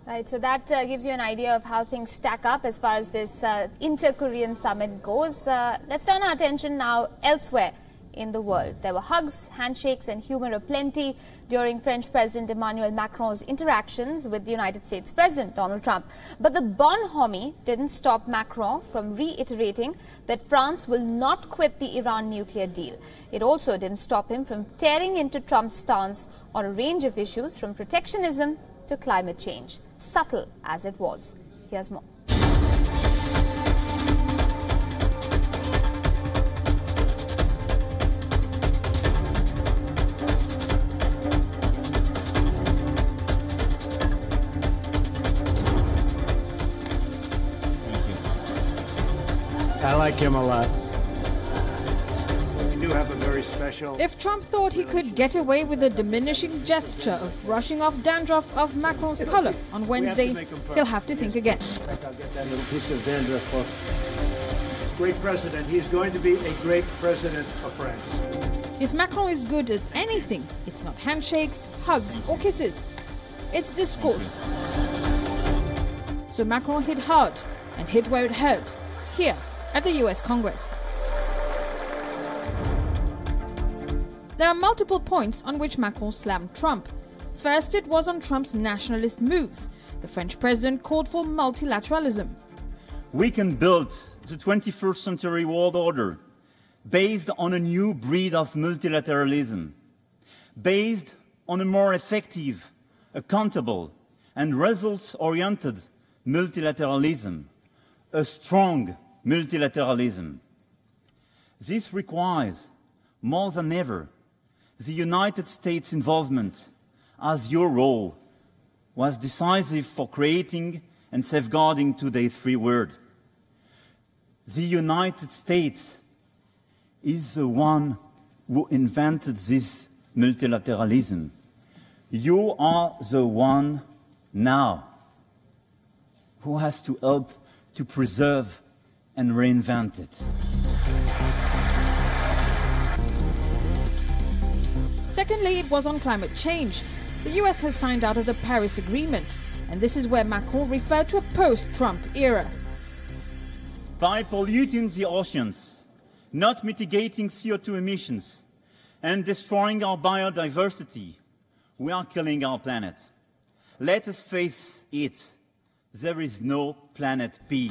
Right, so that gives you an idea of how things stack up as far as this inter-Korean summit goes. Let's turn our attention now elsewhere in the world. There were hugs, handshakes and humour aplenty during French President Emmanuel Macron's interactions with the United States President Donald Trump. But the bonhomie didn't stop Macron from reiterating that France will not quit the Iran nuclear deal. It also didn't stop him from tearing into Trump's stance on a range of issues from protectionism to climate change, subtle as it was. Here's more. I like him a lot. We do have a very special... If Trump thought he could get away with a diminishing gesture of brushing off dandruff of Macron's collar on Wednesday, he'll have to think again. I'll get that little piece of dandruff off. Great president. He's going to be a great president of France. If Macron is good at anything, it's not handshakes, hugs or kisses. It's discourse. So Macron hit hard and hit where it hurt, here at the US Congress. There are multiple points on which Macron slammed Trump. First, it was on Trump's nationalist moves. The French president called for multilateralism. We can build the 21st century world order based on a new breed of multilateralism, based on a more effective, accountable and results-oriented multilateralism, a strong multilateralism. This requires, more than ever, the United States' involvement, as your role was decisive for creating and safeguarding today's free world. The United States is the one who invented this multilateralism. You are the one now who has to help to preserve and reinvent it. Secondly, it was on climate change. The US has signed out of the Paris Agreement, and this is where Macron referred to a post-Trump era. By polluting the oceans, not mitigating CO2 emissions, and destroying our biodiversity, we are killing our planet. Let us face it. There is no planet B.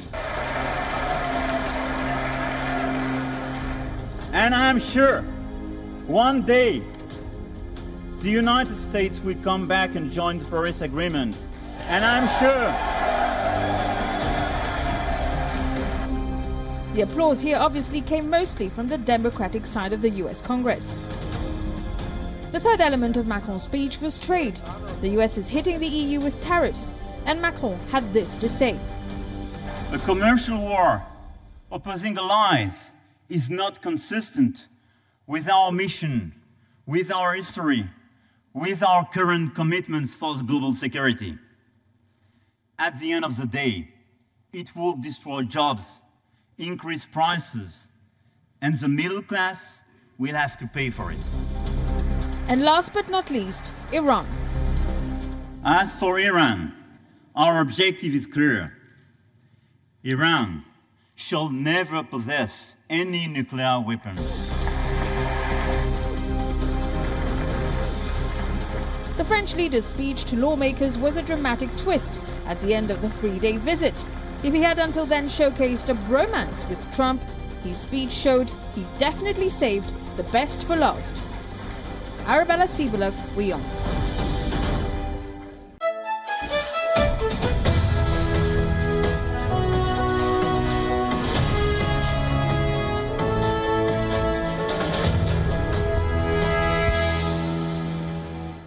And I'm sure one day the United States will come back and join the Paris Agreement. And I'm sure... The applause here obviously came mostly from the Democratic side of the US Congress. The third element of Macron's speech was trade. The US is hitting the EU with tariffs, and Macron had this to say. A commercial war opposing allies is not consistent with our mission, with our history, with our current commitments for global security. At the end of the day, it will destroy jobs, increase prices, and the middle class will have to pay for it. And last but not least, Iran. As for Iran, our objective is clear. Iran shall never possess any nuclear weapons. The French leader's speech to lawmakers was a dramatic twist at the end of the three-day visit. If he had until then showcased a bromance with Trump, his speech showed he definitely saved the best for last. Arabella Sibulak, WION.